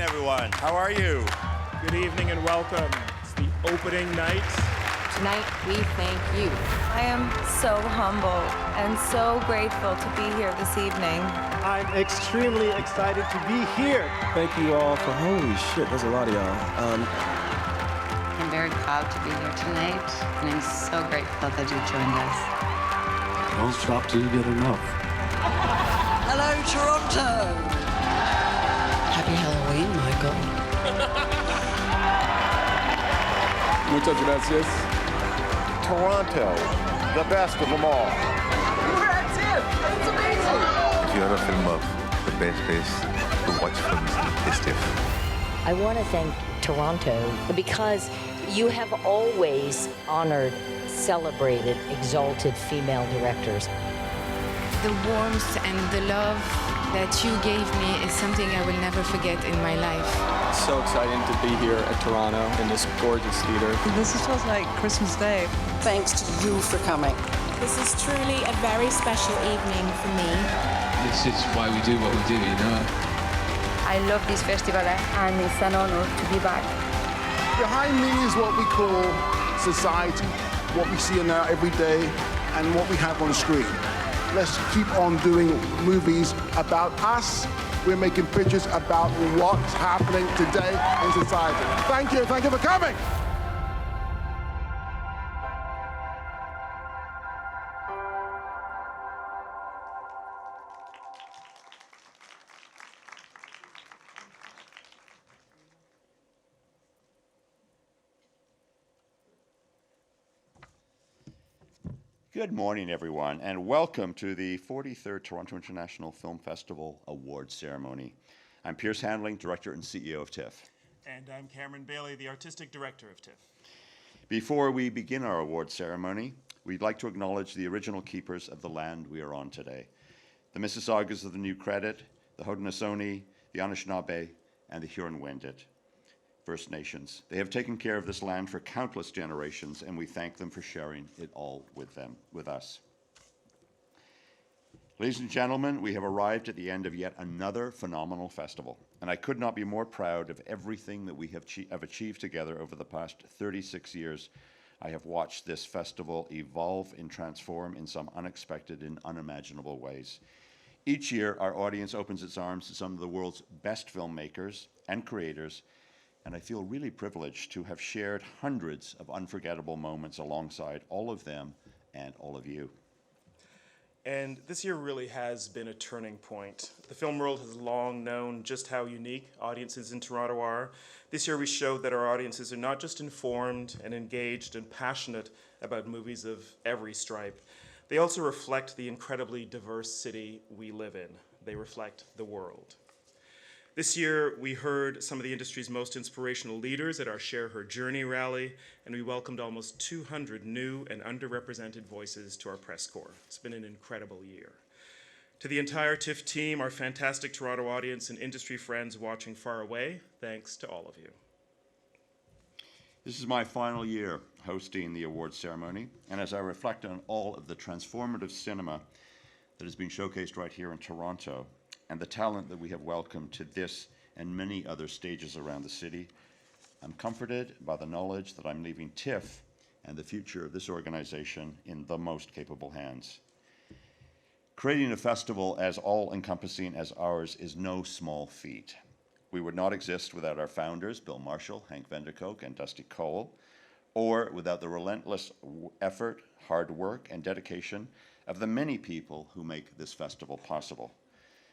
everyone. How are you? Good evening and welcome. It's the opening night. Tonight, we thank you. I am so humble and so grateful to be here this evening. I'm extremely excited to be here. Thank you all for, holy shit, there's a lot of y'all. I'm very proud to be here tonight, and I'm so grateful that you joined us. Girls stop till you get enough. Hello, Toronto! Happy Halloween, Michael. Muchas gracias. Toronto, the best of them all. We're at TIFF! It's amazing! If you ever film buff, the best place to watch films is TIFF. I want to thank Toronto because you have always honored, celebrated, exalted female directors. The warmth and the love that you gave me is something I will never forget in my life. So exciting to be here at Toronto in this gorgeous theater. This feels like Christmas Day. Thanks to you for coming. This is truly a very special evening for me. This is why we do what we do, you know. I love this festival and it's an honor to be back. Behind me is what we call society, what we see in there every day and what we have on the screen. Let's keep on doing movies about us. We're making pictures about what's happening today in society. Thank you for coming. Good morning, everyone, and welcome to the 43rd Toronto International Film Festival Awards Ceremony. I'm Pierce Handling, Director and CEO of TIFF. And I'm Cameron Bailey, the Artistic Director of TIFF. Before we begin our awards ceremony, we'd like to acknowledge the original keepers of the land we are on today. The Mississaugas of the New Credit, the Haudenosaunee, the Anishinaabe, and the Huron-Wendat First Nations. They have taken care of this land for countless generations, and we thank them for sharing it all with us. Ladies and gentlemen, we have arrived at the end of yet another phenomenal festival, and I could not be more proud of everything that we have achieved together over the past 36 years. I have watched this festival evolve and transform in some unexpected and unimaginable ways. Each year, our audience opens its arms to some of the world's best filmmakers and creators, and I feel really privileged to have shared hundreds of unforgettable moments alongside all of them and all of you. And this year really has been a turning point. The film world has long known just how unique audiences in Toronto are. This year we showed that our audiences are not just informed and engaged and passionate about movies of every stripe. They also reflect the incredibly diverse city we live in. They reflect the world. This year, we heard some of the industry's most inspirational leaders at our Share Her Journey rally, and we welcomed almost 200 new and underrepresented voices to our press corps. It's been an incredible year. To the entire TIFF team, our fantastic Toronto audience, and industry friends watching far away, thanks to all of you. This is my final year hosting the awards ceremony, and as I reflect on all of the transformative cinema that has been showcased right here in Toronto, and the talent that we have welcomed to this and many other stages around the city, I'm comforted by the knowledge that I'm leaving TIFF and the future of this organization in the most capable hands. Creating a festival as all-encompassing as ours is no small feat. We would not exist without our founders, Bill Marshall, Hank Vanderkook, and Dusty Cole, or without the relentless effort, hard work, and dedication of the many people who make this festival possible.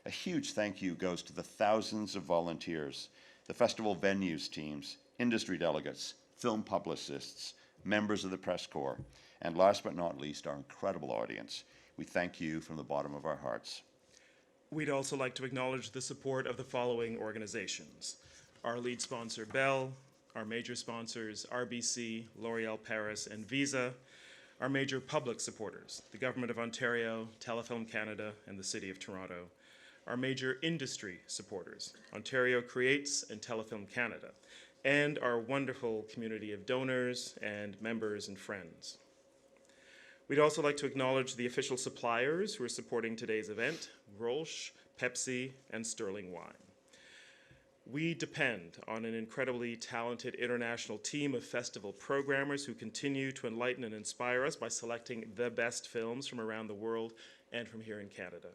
A huge thank you goes to the thousands of volunteers, the festival venues teams, industry delegates, film publicists, members of the press corps, and last but not least, our incredible audience. We thank you from the bottom of our hearts. We'd also like to acknowledge the support of the following organizations: our lead sponsor, Bell, our major sponsors, RBC, L'Oreal Paris, and Visa, our major public supporters, the Government of Ontario, Telefilm Canada, and the City of Toronto, our major industry supporters, Ontario Creates and Telefilm Canada, and our wonderful community of donors and members and friends. We'd also like to acknowledge the official suppliers who are supporting today's event, Grolsch, Pepsi, and Sterling Wine. We depend on an incredibly talented international team of festival programmers who continue to enlighten and inspire us by selecting the best films from around the world and from here in Canada.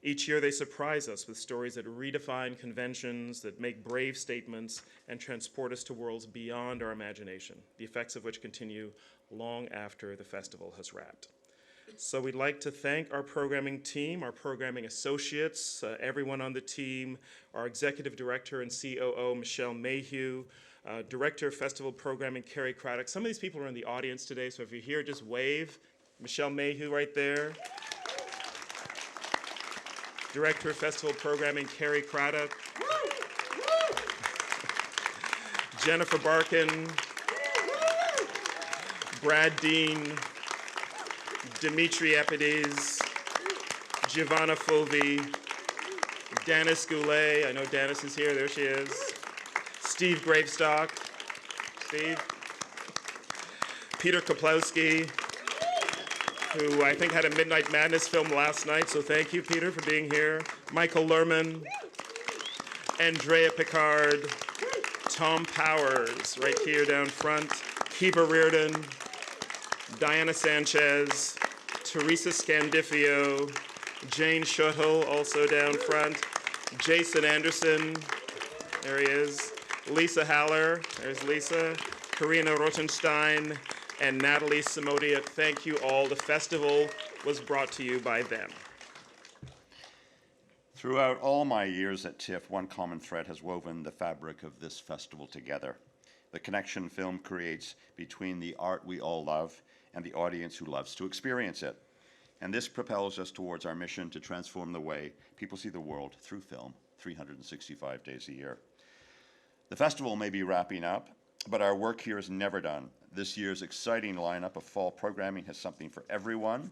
Each year they surprise us with stories that redefine conventions, that make brave statements, and transport us to worlds beyond our imagination, the effects of which continue long after the festival has wrapped. So we'd like to thank our programming team, our programming associates, everyone on the team, our executive director and COO, Michelle Mayhew, director of festival programming, Carrie Craddock. Some of these people are in the audience today, so if you're here, just wave. Michelle Mayhew right there. Director of festival programming, Carrie Craddock. Jennifer Barkin. Brad Dean. Dimitri Epides, Giovanna Fulvi, Danis Goulet, I know Danis is here, there she is, Steve Gravestock, Steve, Peter Kaplowski, who I think had a Midnight Madness film last night, so thank you, Peter, for being here, Michael Lerman, Andrea Picard, Tom Powers, right here down front, Kiva Reardon, Diana Sanchez, Teresa Scandifio, Jane Schuttel, also down front, Jason Anderson, there he is, Lisa Haller, there's Lisa, Karina Rotenstein, and Natalie Simodia. Thank you all. The festival was brought to you by them. Throughout all my years at TIFF, one common thread has woven the fabric of this festival together. The connection film creates between the art we all love and the audience who loves to experience it. And this propels us towards our mission to transform the way people see the world through film 365 days a year. The festival may be wrapping up, but our work here is never done. This year's exciting lineup of fall programming has something for everyone,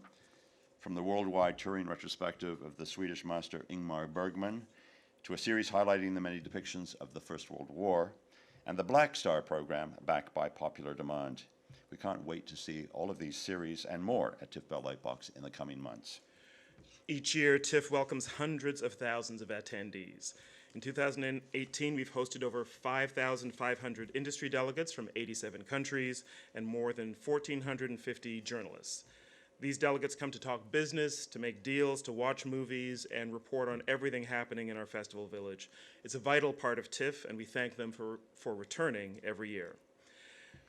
from the worldwide touring retrospective of the Swedish master Ingmar Bergman, to a series highlighting the many depictions of the First World War, and the Black Star program backed by popular demand. We can't wait to see all of these series and more at TIFF Bell Lightbox in the coming months. Each year, TIFF welcomes hundreds of thousands of attendees. In 2018, we've hosted over 5,500 industry delegates from 87 countries and more than 1,450 journalists. These delegates come to talk business, to make deals, to watch movies, and report on everything happening in our festival village. It's a vital part of TIFF, and we thank them for returning every year.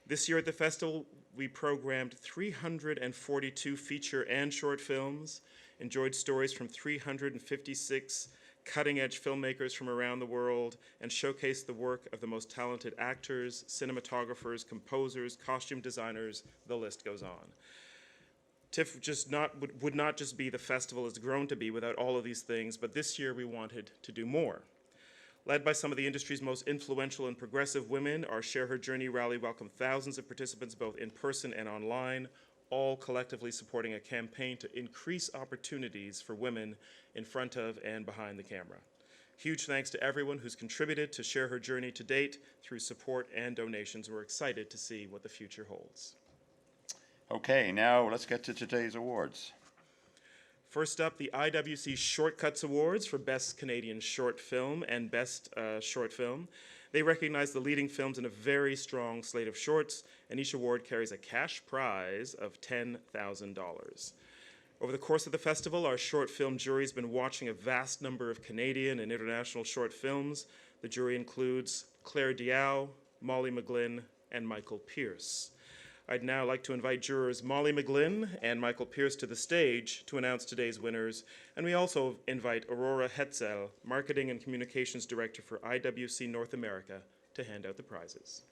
This year at the festival, we programmed 342 feature and short films, enjoyed stories from 356 cutting-edge filmmakers from around the world, and showcased the work of the most talented actors, cinematographers, composers, costume designers, the list goes on. TIFF would not just be the festival it's grown to be without all of these things, but this year we wanted to do more. Led by some of the industry's most influential and progressive women, our Share Her Journey rally welcomed thousands of participants both in person and online, all collectively supporting a campaign to increase opportunities for women in front of and behind the camera. Huge thanks to everyone who's contributed to Share Her Journey to date through support and donations. We're excited to see what the future holds. Okay, now let's get to today's awards. First up, the IWC Shortcuts Awards for Best Canadian Short Film and Best Short Film. They recognize the leading films in a very strong slate of shorts, and each award carries a cash prize of $10,000. Over the course of the festival, our short film jury has been watching a vast number of Canadian and international short films. The jury includes Claire Diao, Molly McGlynn, and Michael Pierce. I'd now like to invite jurors Molly McGlynn and Michael Pierce to the stage to announce today's winners, and we also invite Aurora Hetzel, Marketing and Communications Director for IWC North America, to hand out the prizes.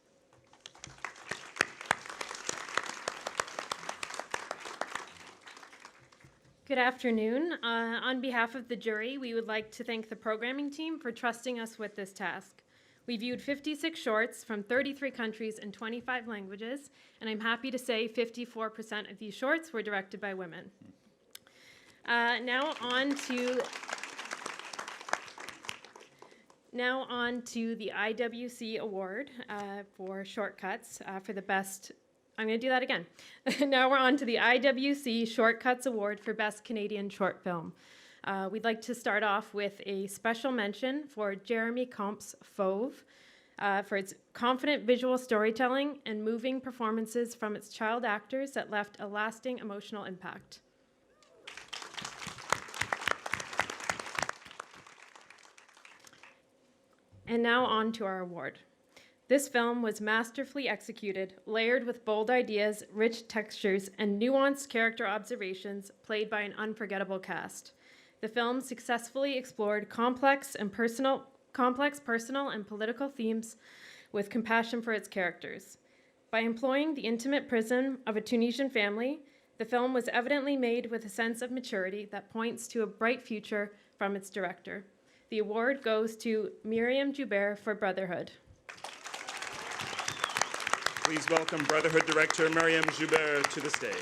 Good afternoon. On behalf of the jury, we would like to thank the programming team for trusting us with this task. We viewed 56 shorts from 33 countries and 25 languages, and I'm happy to say 54% of these shorts were directed by women. Now on to the IWC Award for Shortcuts for the best. I'm going to do that again. Now we're on to the IWC Shortcuts Award for Best Canadian Short Film. We'd like to start off with a special mention for Jeremy Comp's Fauve, for its confident visual storytelling and moving performances from its child actors that left a lasting emotional impact. And now on to our award. This film was masterfully executed, layered with bold ideas, rich textures, and nuanced character observations played by an unforgettable cast. The film successfully explored complex, personal, and political themes with compassion for its characters. By employing the intimate prism of a Tunisian family, the film was evidently made with a sense of maturity that points to a bright future from its director. The award goes to Myriam Joubert for Brotherhood. Please welcome Brotherhood director Myriam Joubert to the stage.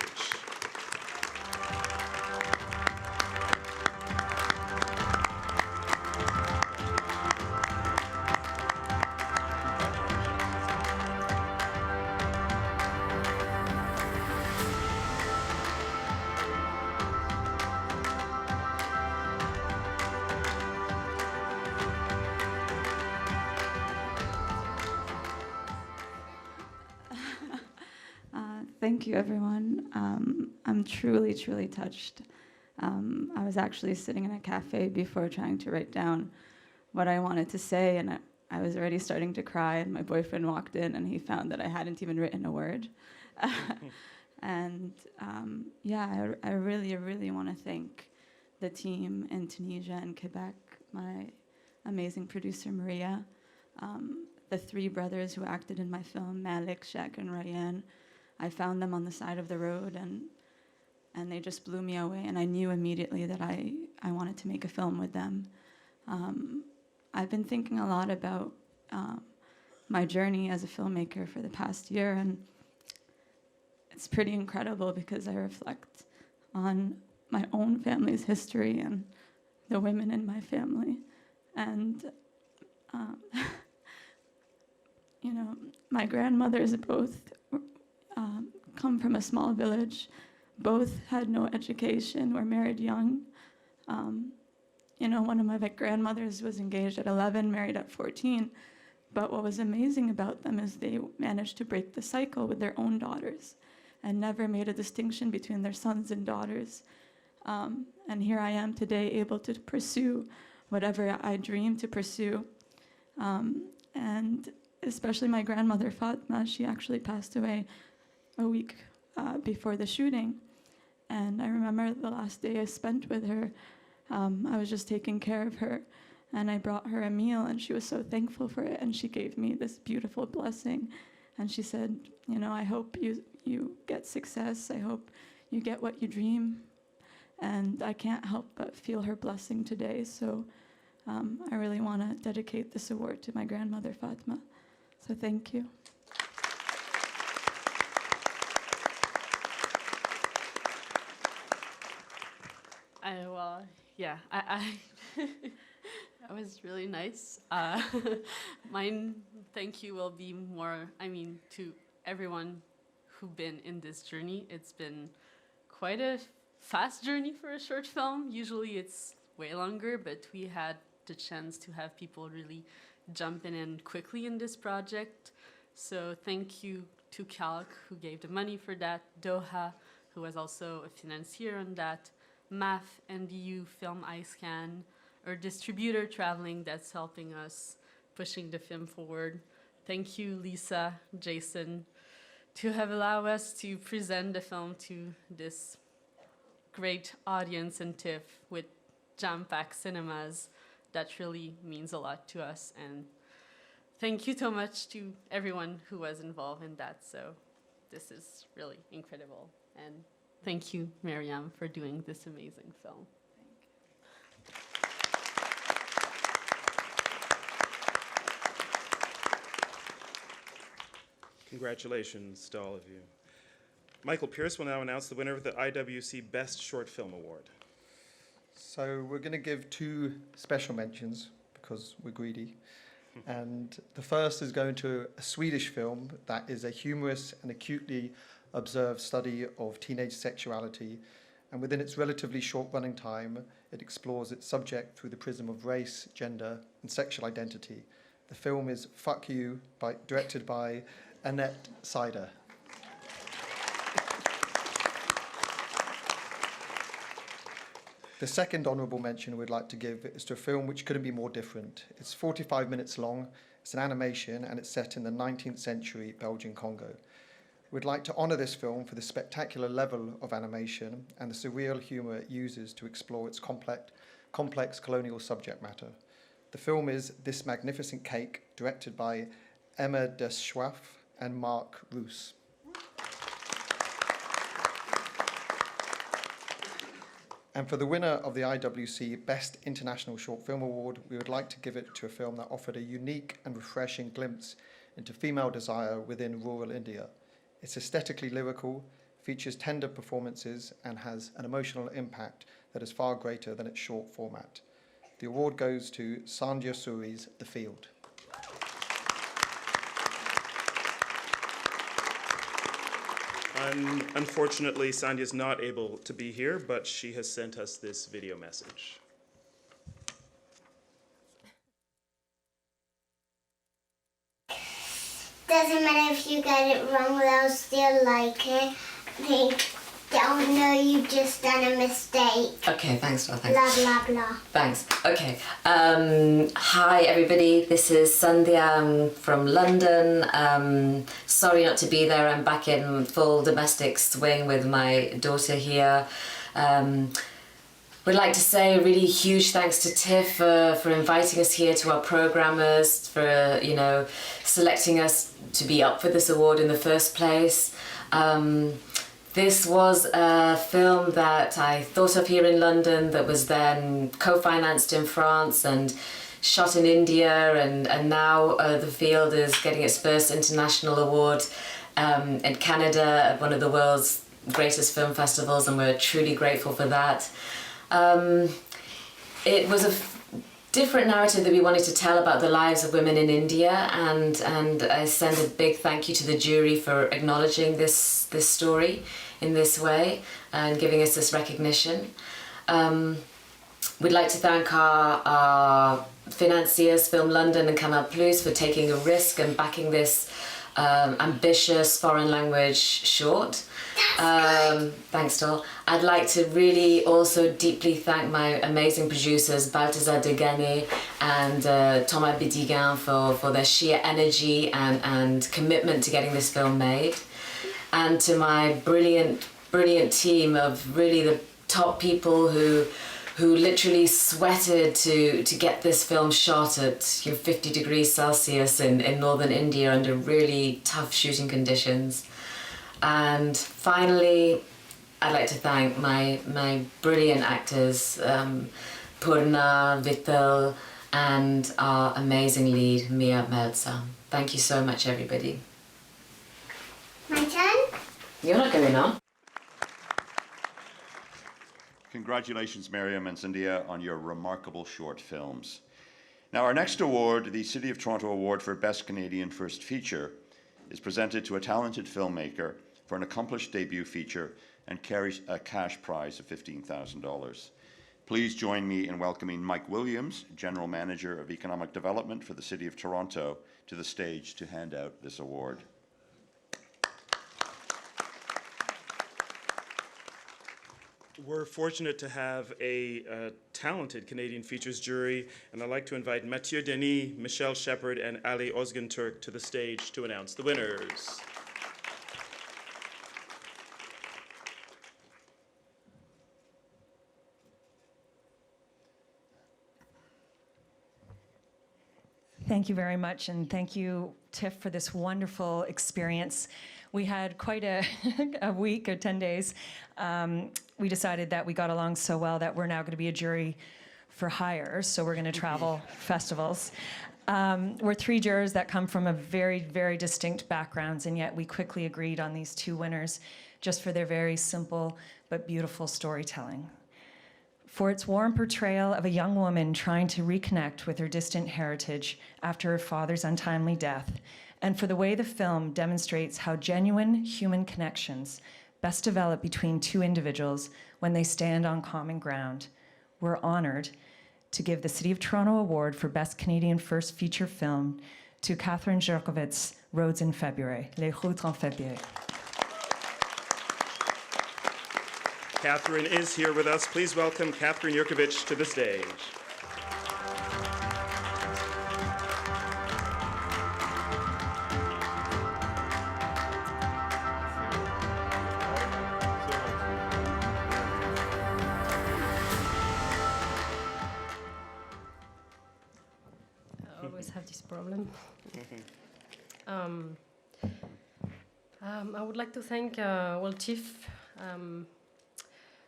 Thank you, everyone. I'm truly, truly touched. I was actually sitting in a cafe before trying to write down what I wanted to say, and I was already starting to cry, and my boyfriend walked in, and he found that I hadn't even written a word. And yeah, I really, really want to thank the team in Tunisia and Quebec, my amazing producer, Maria, the three brothers who acted in my film, Malik, Shaq, and Ryan. I found them on the side of the road, and they just blew me away, and I knew immediately that I wanted to make a film with them. I've been thinking a lot about my journey as a filmmaker for the past year, and it's pretty incredible because I reflect on my own family's history and the women in my family. And, you know, my grandmothers both come from a small village. Both had no education, were married young. You know, one of my grandmothers was engaged at 11, married at 14. But what was amazing about them is they managed to break the cycle with their own daughters and never made a distinction between their sons and daughters. And here I am today able to pursue whatever I dreamed to pursue. And especially my grandmother, Fatma, she actually passed away a week before the shooting. And I remember the last day I spent with her, I was just taking care of her, and I brought her a meal, and she was so thankful for it, and she gave me this beautiful blessing. And she said, you know, I hope you get success. I hope you get what you dream. And I can't help but feel her blessing today. So I really want to dedicate this award to my grandmother, Fatma. So thank you. That was really nice. Mine thank you will be more, to everyone who've been in this journey. It's been quite a fast journey for a short film. Usually it's way longer, but we had the chance to have people really jumping in quickly in this project. So thank you to Calc, who gave the money for that, Doha, who was also a financier on that, MAF, NBU, Film iScan, our distributor Traveling that's helping us pushing the film forward. Thank you, Lisa, Jason, to have allowed us to present the film to this great audience in TIFF with jam-packed cinemas. That really means a lot to us. And thank you so much to everyone who was involved in that. So this is really incredible. And thank you, Myriam, for doing this amazing film. Congratulations to all of you. Michael Pierce will now announce the winner of the IWC Best Short Film Award. So we're going to give two special mentions because we're greedy. And the first is going to a Swedish film that is a humorous and acutely observed study of teenage sexuality and within its relatively short running time, it explores its subject through the prism of race, gender, and sexual identity. The film is Fuck You, directed by Annette Sider. The second honourable mention we'd like to give is to a film which couldn't be more different. It's 45 minutes long, it's an animation, and it's set in the 19th century Belgian Congo. We'd like to honour this film for the spectacular level of animation and the surreal humour it uses to explore its complex colonial subject matter. The film is This Magnificent Cake, directed by Emma de Schwaff and Marc Roos. And for the winner of the IWC Best International Short Film Award, we would like to give it to a film that offered a unique and refreshing glimpse into female desire within rural India. It's aesthetically lyrical, features tender performances, and has an emotional impact that is far greater than its short format. The award goes to Sandhya Suri's The Field. Unfortunately, Sandhya is not able to be here, but she has sent us this video message. Doesn't matter if you get it wrong, they'll still like it. They don't know you've just done a mistake. Okay, thanks, Dora. Thanks. Blah, blah, blah. Thanks. Okay. Hi, everybody. This is Sandhya from London. Sorry not to be there. I'm back in full domestic swing with my daughter here. We'd like to say a really huge thanks to TIFF for inviting us here, to our programmers, for selecting us to be up for this award in the first place. This was a film that I thought of here in London that was then co-financed in France and shot in India, and now The Field is getting its first international award in Canada at one of the world's greatest film festivals, and we're truly grateful for that. It was a different narrative that we wanted to tell about the lives of women in India, and I send a big thank you to the jury for acknowledging this story in this way and giving us this recognition. We'd like to thank our financiers, Film London and Canal Plus, for taking a risk and backing this ambitious foreign language short. Thanks, Dol. I'd like to really also deeply thank my amazing producers, Balthazar Degane and Thomas Bédiguin, for their sheer energy and commitment to getting this film made. And to my brilliant team of really the top people who literally sweated to get this film shot at 50 degrees Celsius in northern India under really tough shooting conditions. And finally, I'd like to thank my brilliant actors, Purna, Vittal, and our amazing lead, Mia Meltzer. Thank you so much, everybody. My turn? You're not going on. Congratulations, Miriam and Sandhya, on your remarkable short films. Now, our next award, the City of Toronto Award for Best Canadian First Feature, is presented to a talented filmmaker for an accomplished debut feature and carries a cash prize of $15,000. Please join me in welcoming Mike Williams, General Manager of Economic Development for the City of Toronto, to the stage to hand out this award. We're fortunate to have a talented Canadian features jury, and I'd like to invite Mathieu Denis, Michelle Shepard, and Ali Ozgunturk to the stage to announce the winners. Thank you very much, and thank you, TIFF, for this wonderful experience. We had quite a week or 10 days. We decided that we got along so well that we're now going to be a jury for hire, so we're going to travel festivals. We're three jurors that come from a very, very distinct backgrounds, and yet we quickly agreed on these two winners just for their very simple but beautiful storytelling. For its warm portrayal of a young woman trying to reconnect with her distant heritage after her father's untimely death, and for the way the film demonstrates how genuine human connections best develop between two individuals when they stand on common ground. We're honored to give the City of Toronto Award for Best Canadian First Feature Film to Catherine Jerkovic's Roads in February, Les Routes en Février. Catherine is here with us. Please welcome Catherine Jerkovic to the stage. I always have this problem. I would like to thank TIFF.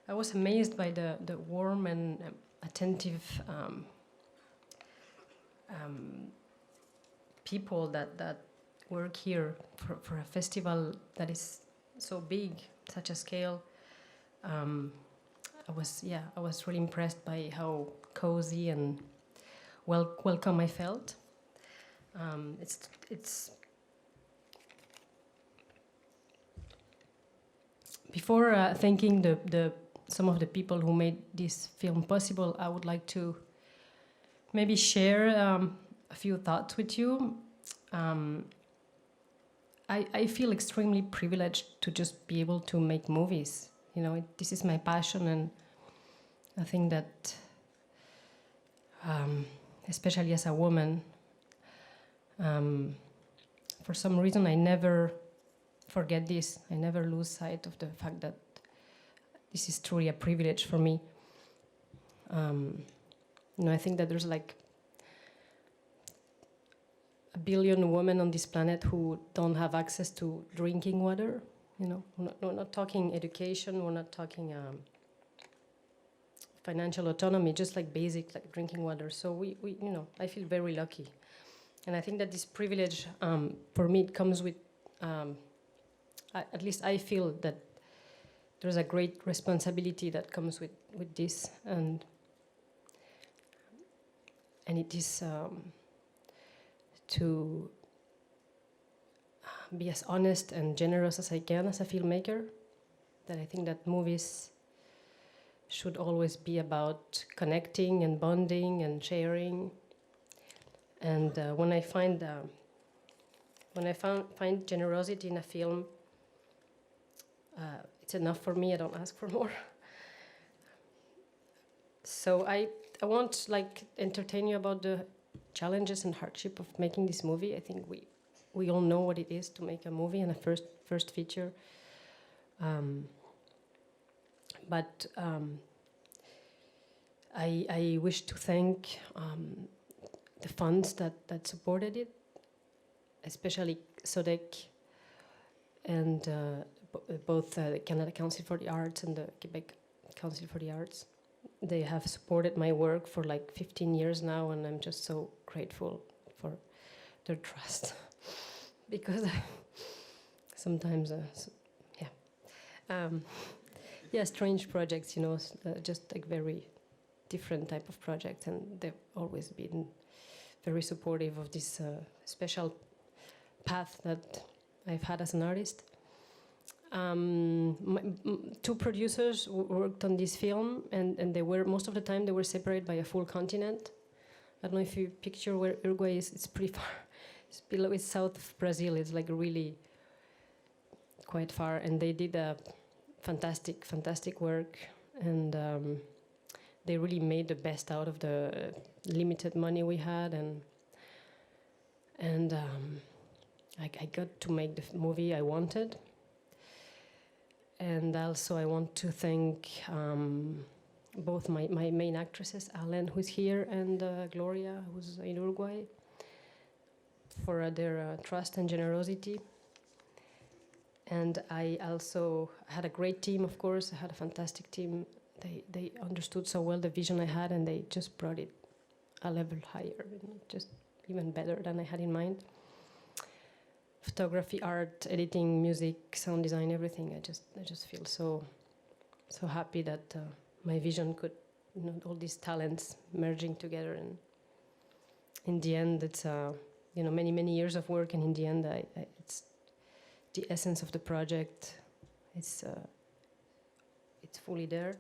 I was amazed by the warm and attentive people that work here for a festival that is so big, such a scale. I was really impressed by how cozy and welcome I felt. It's before thanking some of the people who made this film possible, I would like to maybe share a few thoughts with you. I feel extremely privileged to just be able to make movies. You know, this is my passion, and I think that, especially as a woman, for some reason I never forget this. I never lose sight of the fact that this is truly a privilege for me. I think that there's like 1 billion women on this planet who don't have access to drinking water. We're not talking education, we're not talking financial autonomy, just like basic like drinking water. So we I feel very lucky. And I think that this privilege, for me, it comes with, at least I feel that there's a great responsibility that comes with this, and it is to be as honest and generous as I can as a filmmaker. That I think that movies should always be about connecting and bonding and sharing. And when I find generosity in a film, it's enough for me. I don't ask for more. So I won't entertain you about the challenges and hardship of making this movie. I think we all know what it is to make a movie and a first feature. But I wish to thank the funds that supported it, especially SODEC and both the Canada Council for the Arts and the Quebec Council for the Arts. They have supported my work for 15 years now, and I'm just so grateful for their trust. Because sometimes, strange projects, just very different type of projects, and they've always been very supportive of this special path that I've had as an artist. Two producers worked on this film, and most of the time they were separated by a full continent. I don't know if you picture where Uruguay is. It's pretty far. It's south of Brazil. It's really quite far, and they did a fantastic work, and they really made the best out of the limited money we had, and I got to make the movie I wanted. And also I want to thank both my main actresses, Alan, who's here, and Gloria, who's in Uruguay, for their trust and generosity. And I also had a great team, of course. I had a fantastic team. They understood so well the vision I had, and they just brought it a level higher, just even better than I had in mind. Photography, art, editing, music, sound design, everything. I just feel so happy that my vision could, all these talents merging together, and in the end, it's many years of work, and in the end, it's the essence of the project. It it's fully there.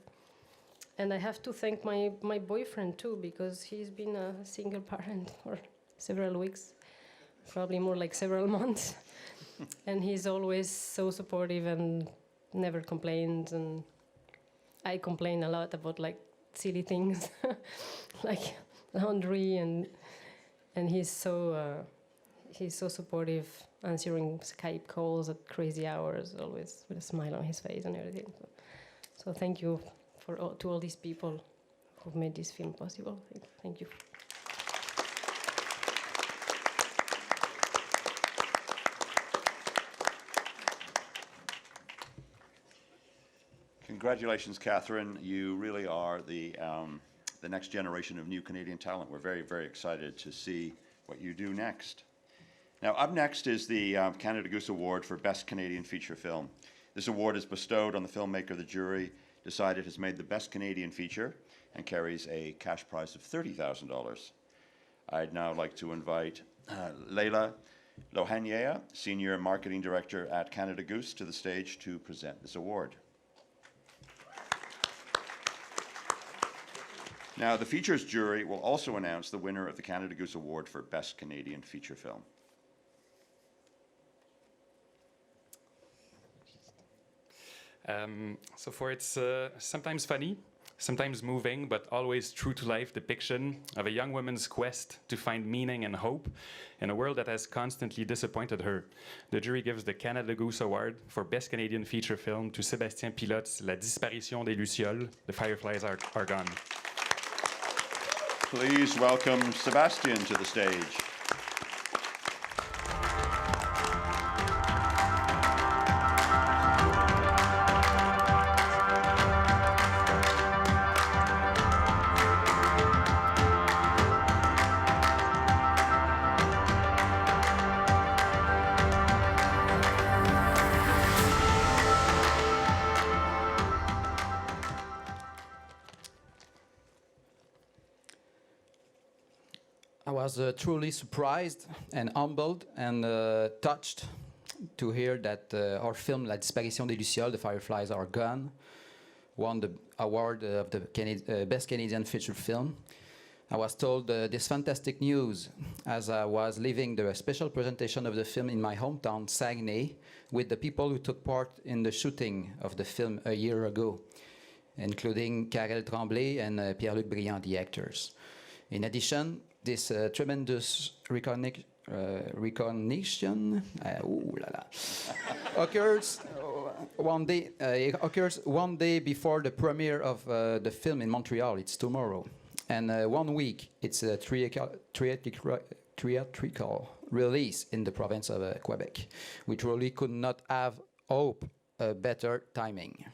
And I have to thank my boyfriend too, because he's been a single parent for several weeks, probably more like several months. And he's always so supportive and never complains. And I complain a lot about like silly things, like laundry, and he's so supportive, answering Skype calls at crazy hours, always with a smile on his face and everything. So thank you to all these people who've made this film possible. Thank you. Congratulations, Catherine. You really are the next generation of new Canadian talent. We're very, very excited to see what you do next. Now, up next is the Canada Goose Award for Best Canadian Feature Film. This award is bestowed on the filmmaker the jury decided has made the best Canadian feature and carries a cash prize of $30,000. I'd now like to invite Leila Lohaniea, Senior Marketing Director at Canada Goose, to the stage to present this award. Now, the features jury will also announce the winner of the Canada Goose Award for Best Canadian Feature Film. So for its sometimes funny, sometimes moving, but always true to life depiction of a young woman's quest to find meaning and hope in a world that has constantly disappointed her, the jury gives the Canada Goose Award for Best Canadian Feature Film to Sébastien Pilot's La Disparition des Lucioles, The Fireflies Are Gone. Please welcome Sebastian to the stage. I was truly surprised and humbled and touched to hear that our film La Disparition des Lucioles, The Fireflies Are Gone, won the award of the Best Canadian Feature Film. I was told this fantastic news as I was leaving the special presentation of the film in my hometown, Saguenay, with the people who took part in the shooting of the film a year ago, including Karel Tremblay and Pierre-Luc Briand, the actors. In addition, this tremendous recognition occurs one day before the premiere of the film in Montreal. It's tomorrow, and 1 week it's a theatrical release in the province of Quebec. We truly could not have hoped a better timing.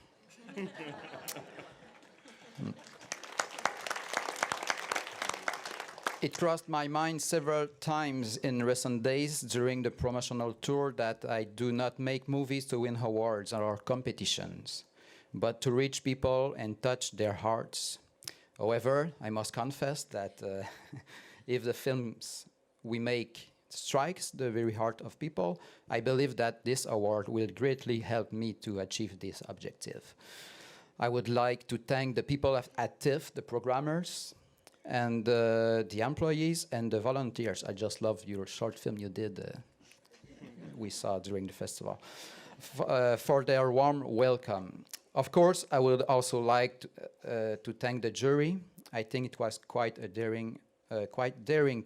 It crossed my mind several times in recent days during the promotional tour that I do not make movies to win awards or competitions, but to reach people and touch their hearts. However, I must confess that if the films we make strikes the very heart of people, I believe that this award will greatly help me to achieve this objective. I would like to thank the people at TIFF, the programmers, and the employees and the volunteers. I just love your short film you did, we saw during the festival, for their warm welcome. Of course, I would also like to thank the jury. I think it was quite daring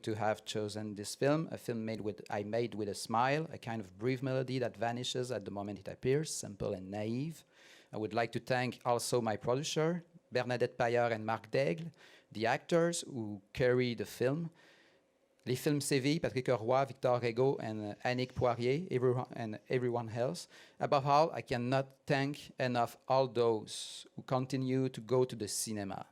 to have chosen this film, a film I made with a smile, a kind of brief melody that vanishes at the moment it appears, simple and naive. I would like to thank also my producer, Bernadette Paillard and Marc Daigle, the actors who carry the film, les films Séville, Patrick Roy, Victor Rego, and Annick Poirier, everyone else. Above all, I cannot thank enough all those who continue to go to the cinema,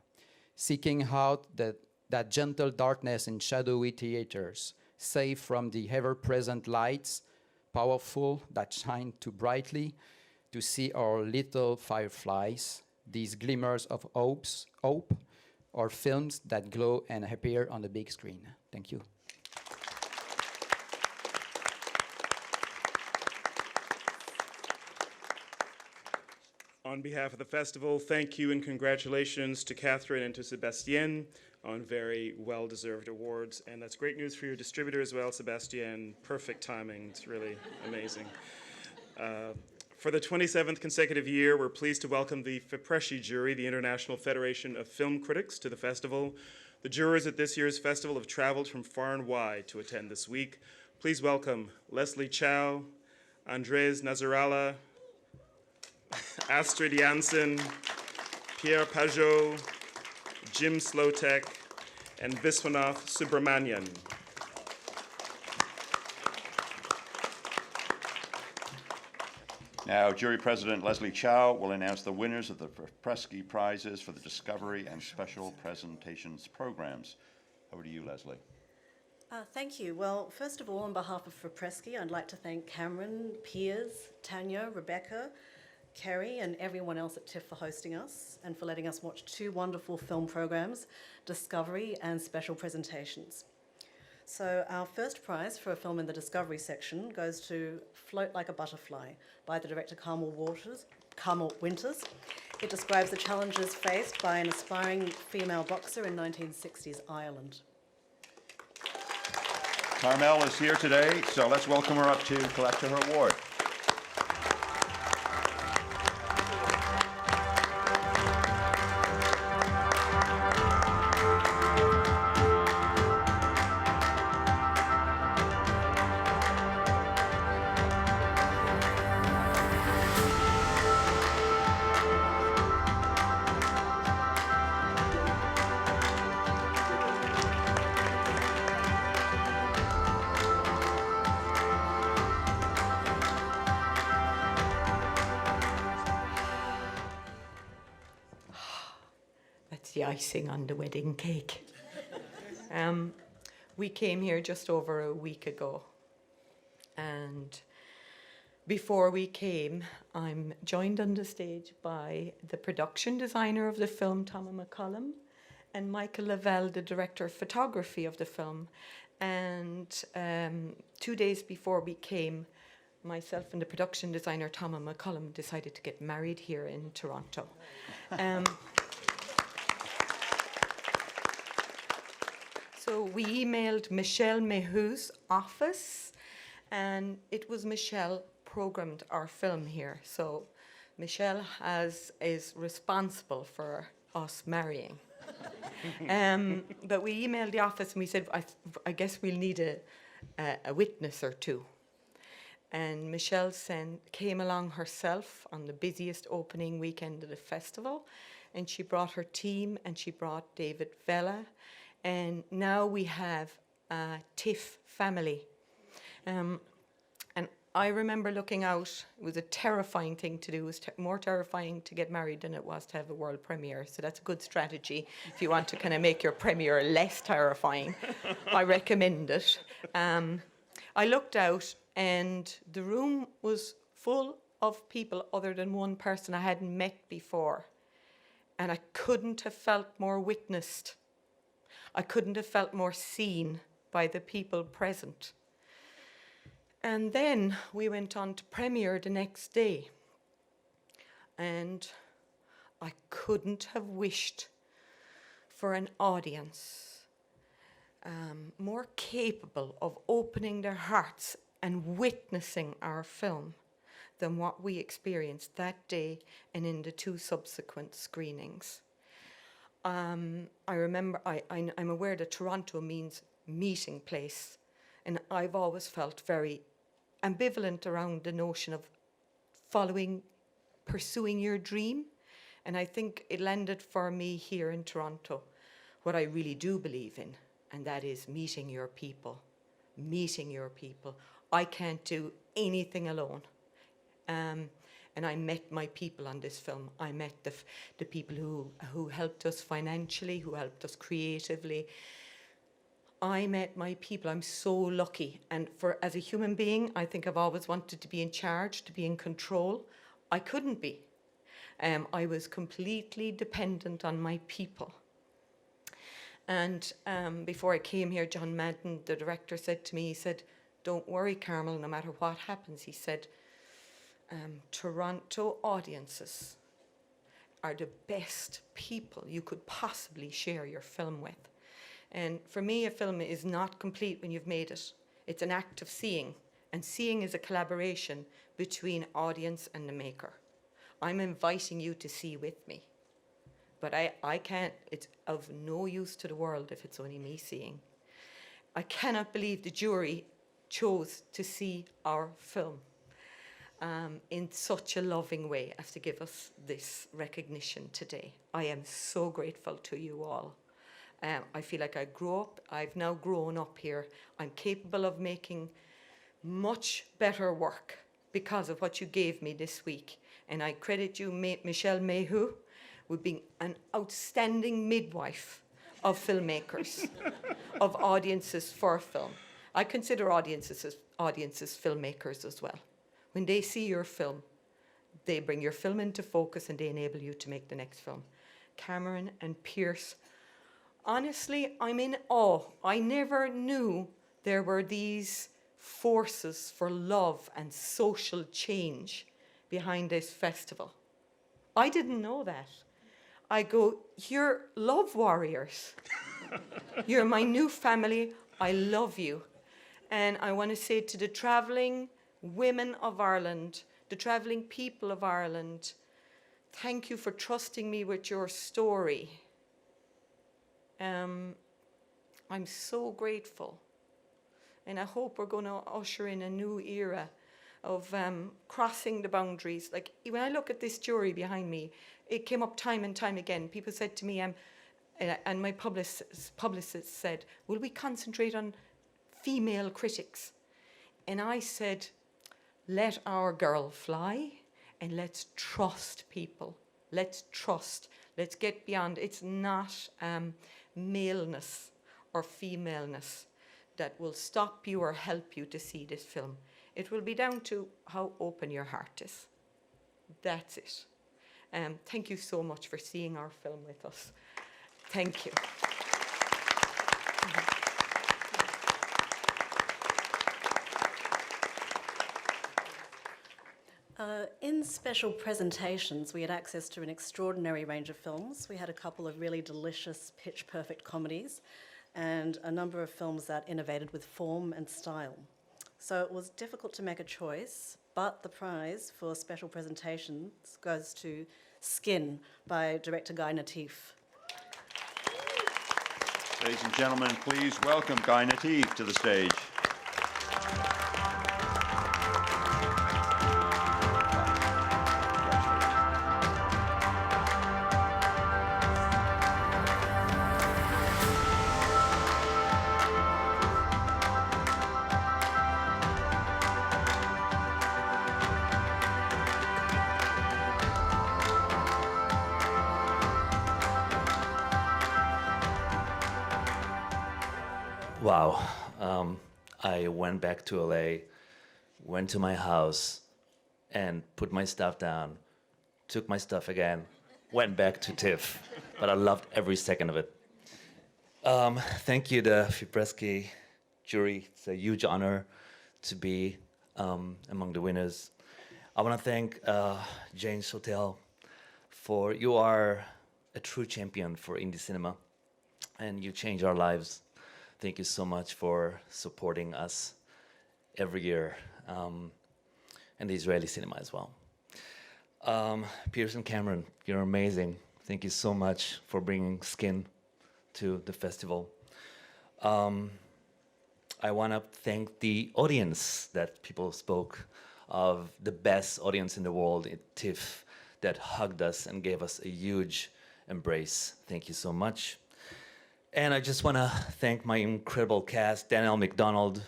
seeking out that gentle darkness in shadowy theaters, safe from the ever-present lights, powerful, that shine too brightly, to see our little fireflies, these glimmers of hope, or films that glow and appear on the big screen. Thank you. On behalf of the festival, thank you and congratulations to Catherine and to Sebastien on very well-deserved awards. And that's great news for your distributor as well, Sebastien. Perfect timing. It's really amazing. For the 27th consecutive year, we're pleased to welcome the FIPRESCI jury, the International Federation of Film Critics, to the festival. The jurors at this year's festival have traveled from far and wide to attend this week. Please welcome Leslie Chow, Andres Nazarala, Astrid Janssen, Pierre Pajot, Jim Slotek, and Viswanath Subramanian. Now, Jury President Leslie Chow will announce the winners of the FIPRESCI prizes for the Discovery and Special Presentations programs. Over to you, Leslie. Thank you. Well, first of all, on behalf of FIPRESCI, I'd like to thank Cameron, Piers, Tanya, Rebecca, Kerry, and everyone else at TIFF for hosting us and for letting us watch two wonderful film programs, Discovery and Special Presentations. So our first prize for a film in the Discovery section goes to Float Like a Butterfly by the director Carmel Winters. It describes the challenges faced by an aspiring female boxer in 1960s Ireland. Carmel is here today, so let's welcome her up to collect her award. The icing on the wedding cake. We came here just over a week ago, and before we came, I'm joined on the stage by the production designer of the film, Thomas McCullum, and Michael Lavelle, the director of photography of the film. And 2 days before we came, myself and the production designer, Thomas McCullum, decided to get married here in Toronto. So we emailed Michelle Mehu's office, and it was Michelle programmed our film here. So Michelle is responsible for us marrying. But we emailed the office and we said, I guess we'll need a witness or two. And Michelle came along herself on the busiest opening weekend of the festival, and she brought her team, and she brought David Vella. And now we have a TIFF family. And I remember looking out, it was a terrifying thing to do. It was more terrifying to get married than it was to have a world premiere. So that's a good strategy if you want to kind of make your premiere less terrifying. I recommend it. I looked out and the room was full of people other than one person I hadn't met before. And I couldn't have felt more witnessed. I couldn't have felt more seen by the people present. And then we went on to premiere the next day. And I couldn't have wished for an audience more capable of opening their hearts and witnessing our film than what we experienced that day and in the two subsequent screenings. I remember, I'm aware that Toronto means meeting place, and I've always felt very ambivalent around the notion of pursuing your dream, and I think it landed for me here in Toronto what I really do believe in, and that is meeting your people. Meeting your people. I can't do anything alone. And I met my people on this film. I met the people who helped us financially, who helped us creatively. I met my people. I'm so lucky. And as a human being, I think I've always wanted to be in charge, to be in control. I couldn't be. I was completely dependent on my people. And before I came here, John Madden, the director, said to me, he said, "Don't worry, Carmel, no matter what happens," he said, Toronto audiences are the best people you could possibly share your film with. And for me, a film is not complete when you've made it. It's an act of seeing, and seeing is a collaboration between audience and the maker. I'm inviting you to see with me, but I can't, it's of no use to the world if it's only me seeing. I cannot believe the jury chose to see our film in such a loving way as to give us this recognition today. I am so grateful to you all. I feel like I've now grown up here. I'm capable of making much better work because of what you gave me this week. And I credit you, Michelle Mayhew, with being an outstanding midwife of filmmakers, of audiences for film. I consider audiences filmmakers as well. When they see your film, they bring your film into focus and they enable you to make the next film. Cameron and Pierce, honestly, I'm in awe. I never knew there were these forces for love and social change behind this festival. I didn't know that. I go, you're love warriors. You're my new family. I love you. And I want to say to the travelling women of Ireland, the travelling people of Ireland, thank you for trusting me with your story. I'm so grateful. And I hope we're going to usher in a new era of crossing the boundaries. Like, when I look at this jury behind me, it came up time and time again. People said to me, and my publicist said, will we concentrate on female critics? And I said, let our girl fly and let's trust people. Let's trust. Let's get beyond. It's not maleness or femaleness that will stop you or help you to see this film. It will be down to how open your heart is. That's it. Thank you so much for seeing our film with us. Thank you. In special presentations, we had access to an extraordinary range of films. We had a couple of really delicious pitch-perfect comedies and a number of films that innovated with form and style. So it was difficult to make a choice, but the prize for special presentations goes to Skin by director Guy Natif. Ladies and gentlemen, please welcome Guy Natif to the stage. Wow. I went back to LA, went to my house, and put my stuff down, took my stuff again, went back to TIFF, but I loved every second of it. Thank you, the Fipreschi jury. It's a huge honor to be among the winners. I want to thank James Hotel for you are a true champion for indie cinema, and you change our lives. Thank you so much for supporting us every year, and the Israeli cinema as well. Pierce and Cameron, you're amazing. Thank you so much for bringing Skin to the festival. I want to thank the audience that people spoke of, the best audience in the world at TIFF that hugged us and gave us a huge embrace. Thank you so much. And I just want to thank my incredible cast, Danielle McDonald,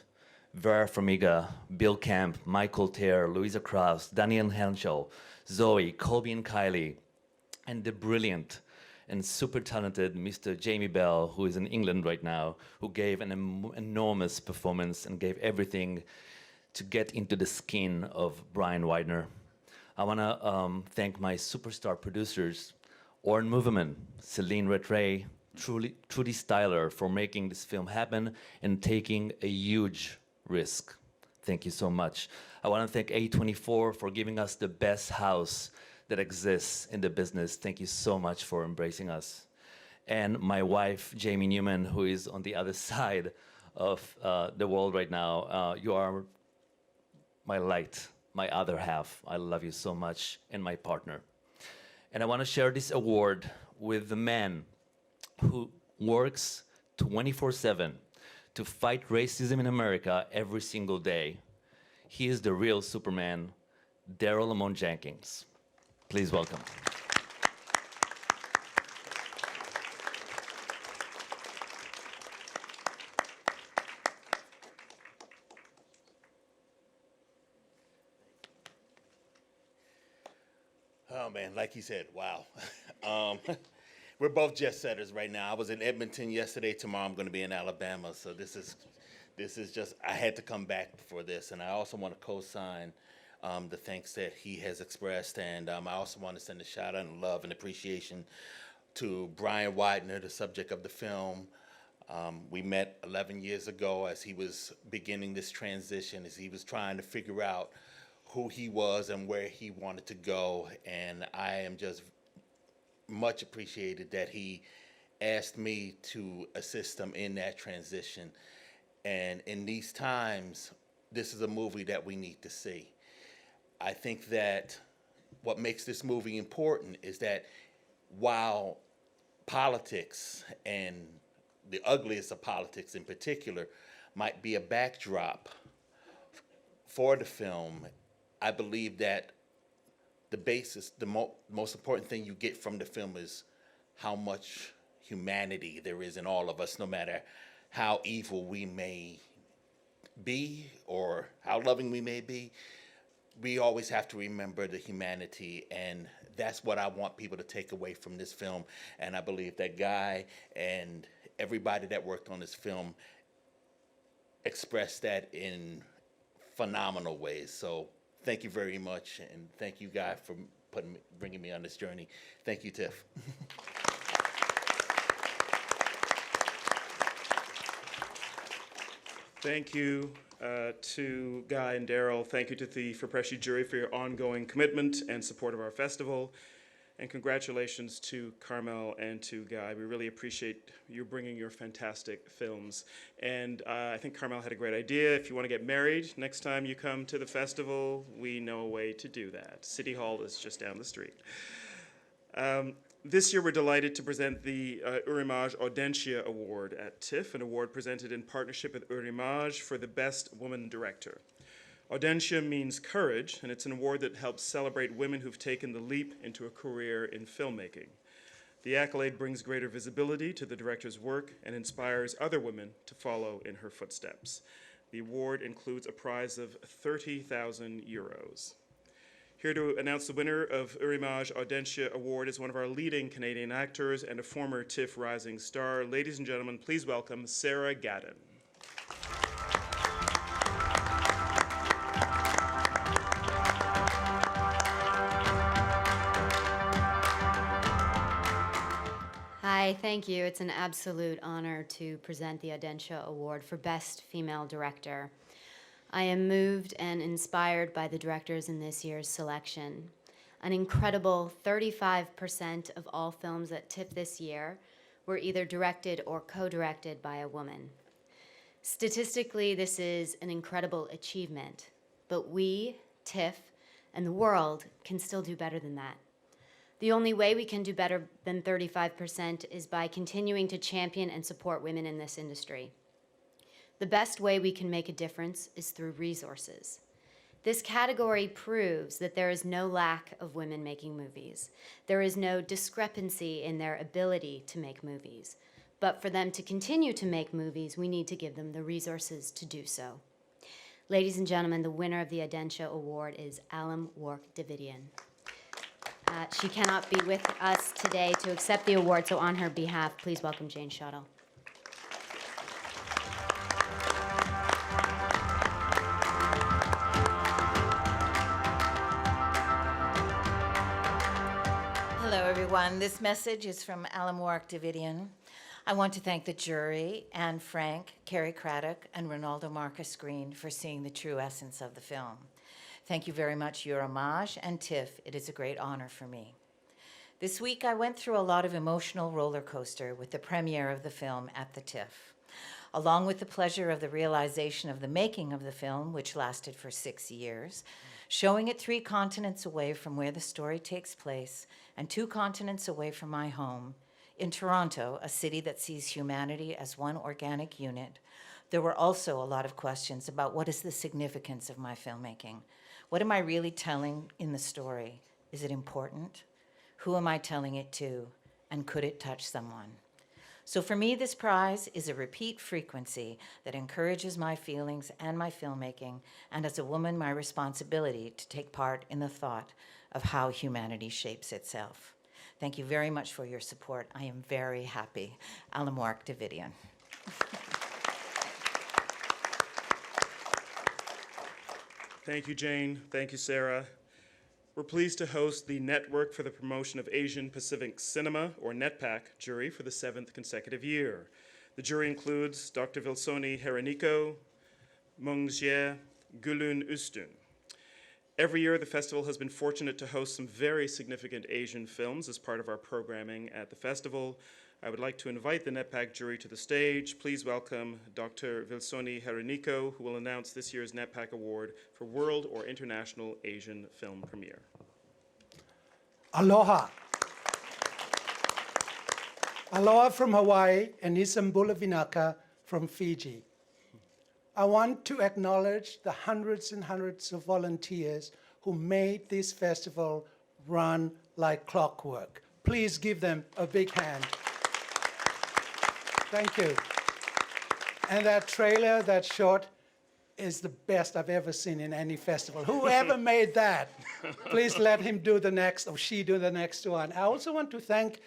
Vera Farmiga, Bill Camp, Michael Ter, Louisa Krause, Daniel Henschel, Zoe, Colby and Kylie, and the brilliant and super talented Mr. Jamie Bell, who is in England right now, who gave an enormous performance and gave everything to get into the skin of Brian Widener. I want to thank my superstar producers, Oren Moverman, Celine Rattray, Trudy Styler for making this film happen and taking a huge risk. Thank you so much. I want to thank A24 for giving us the best house that exists in the business. Thank you so much for embracing us. And my wife, Jamie Newman, who is on the other side of the world right now, you are my light, my other half. I love you so much, and my partner. And I want to share this award with the man who works 24/7 to fight racism in America every single day. He is the real Superman, Daryl Lamont Jenkins. Please welcome. Oh man, like he said, wow. We're both jet setters right now. I was in Edmonton yesterday. Tomorrow I'm going to be in Alabama. So this is just, I had to come back for this. And I also want to co-sign the thanks that he has expressed. And I also want to send a shout out and love and appreciation to Brian Widener, the subject of the film. We met 11 years ago as he was beginning this transition, as he was trying to figure out who he was and where he wanted to go. And I am just much appreciated that he asked me to assist him in that transition. And in these times, this is a movie that we need to see. I think that what makes this movie important is that while politics, and the ugliest of politics in particular, might be a backdrop for the film, I believe that the basis, the most important thing you get from the film is how much humanity there is in all of us, no matter how evil we may be or how loving we may be. We always have to remember the humanity, and that's what I want people to take away from this film. And I believe that Guy and everybody that worked on this film expressed that in phenomenal ways. So thank you very much, and thank you, Guy, for bringing me on this journey. Thank you, TIFF. Thank you to Guy and Daryl. Thank you to the Frapesci jury for your ongoing commitment and support of our festival. And congratulations to Carmel and to Guy. We really appreciate you bringing your fantastic films. And I think Carmel had a great idea. If you want to get married next time you come to the festival, we know a way to do that. City Hall is just down the street. This year we're delighted to present the Eurimage Audentia Award at TIFF, an award presented in partnership with Eurimage for the Best Woman Director. Audentia means courage, and it's an award that helps celebrate women who've taken the leap into a career in filmmaking. The accolade brings greater visibility to the director's work and inspires other women to follow in her footsteps. The award includes a prize of 30,000 euros. Here to announce the winner of Eurimage Audentia Award is one of our leading Canadian actors and a former TIFF Rising Star. Ladies and gentlemen, please welcome Sarah Gadden. Hi, thank you. It's an absolute honor to present the Audentia Award for Best Female Director. I am moved and inspired by the directors in this year's selection. An incredible 35% of all films at TIFF this year were either directed or co-directed by a woman. Statistically, this is an incredible achievement, but we, TIFF, and the world can still do better than that. The only way we can do better than 35% is by continuing to champion and support women in this industry. The best way we can make a difference is through resources. This category proves that there is no lack of women making movies. There is no discrepancy in their ability to make movies. But for them to continue to make movies, we need to give them the resources to do so. Ladies and gentlemen, the winner of the Audentia Award is Alam Wark-Davidian. She cannot be with us today to accept the award, so on her behalf, please welcome Jane Shottle. Hello, everyone. This message is from Alam Wark-Davidian. I want to thank the jury, Anne Frank, Carrie Craddock, and Ronaldo Marcus Green for seeing the true essence of the film. Thank you very much, your homage, and TIFF. It is a great honor for me. This week, I went through a lot of emotional roller coaster with the premiere of the film at the TIFF, along with the pleasure of the realization of the making of the film, which lasted for 6 years, showing it 3 continents away from where the story takes place and 2 continents away from my home. In Toronto, a city that sees humanity as one organic unit, there were also a lot of questions about what is the significance of my filmmaking. What am I really telling in the story? Is it important? Who am I telling it to? And could it touch someone? So for me, this prize is a repeat frequency that encourages my feelings and my filmmaking, and as a woman, my responsibility to take part in the thought of how humanity shapes itself. Thank you very much for your support. I am very happy. Alamoark Davidian. Thank you, Jane. Thank you, Sarah. We're pleased to host the Network for the Promotion of Asian Pacific Cinema, or NETPAC, jury for the 7th consecutive year. The jury includes Dr. Vilsoni Hereniko, Mung Jie, Gulun Ustun. Every year, the festival has been fortunate to host some very significant Asian films as part of our programming at the festival. I would like to invite the NETPAC jury to the stage. Please welcome Dr. Vilsoni Hereniko, who will announce this year's NETPAC Award for World or International Asian Film Premiere. Aloha. Aloha from Hawaii and Isambula Vinaka from Fiji. I want to acknowledge the hundreds and hundreds of volunteers who made this festival run like clockwork. Please give them a big hand. Thank you. And that trailer, that short, is the best I've ever seen in any festival. Whoever made that, please let him do the next, or she do the next one. I also want to thank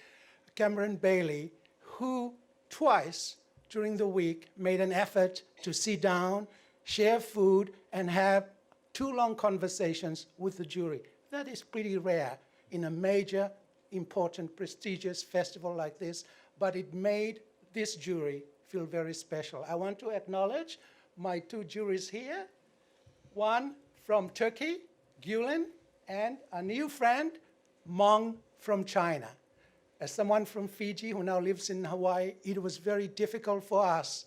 Cameron Bailey, who twice during the week made an effort to sit down, share food, and have 2 long conversations with the jury. That is pretty rare in a major, important, prestigious festival like this, but it made this jury feel very special. I want to acknowledge my 2 juries here, one from Turkey, Gulen, and a new friend, Mong from China. As someone from Fiji who now lives in Hawaii, it was very difficult for us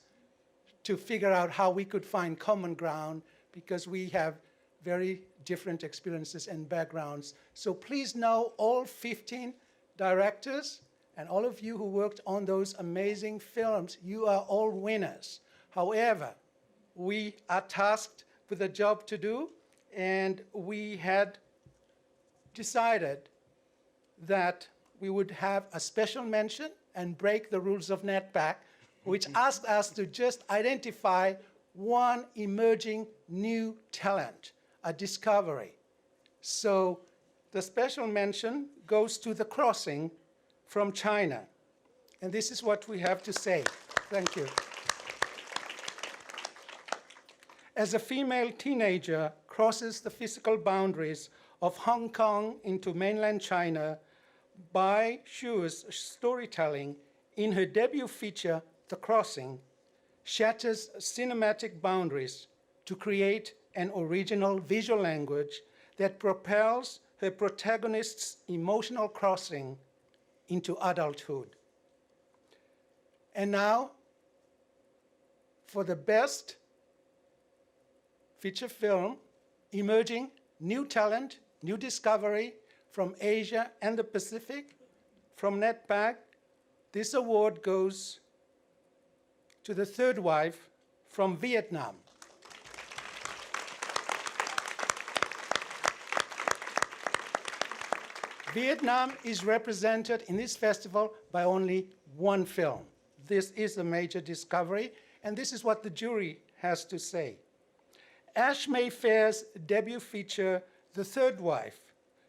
to figure out how we could find common ground because we have very different experiences and backgrounds. So please know all 15 directors and all of you who worked on those amazing films, you are all winners. However, we are tasked with a job to do, and we had decided that we would have a special mention and break the rules of NETPAC, which asked us to just identify one emerging new talent, a discovery. So the special mention goes to The Crossing from China. And this is what we have to say. Thank you. As a female teenager crosses the physical boundaries of Hong Kong into mainland China, Bai Shu's storytelling in her debut feature, The Crossing, shatters cinematic boundaries to create an original visual language that propels her protagonist's emotional crossing into adulthood. And now, for the best feature film, emerging new talent, new discovery from Asia and the Pacific, from NETPAC, this award goes to The Third Wife from Vietnam. Vietnam is represented in this festival by only one film. This is a major discovery, and this is what the jury has to say. Ash Mayfair's debut feature, The Third Wife,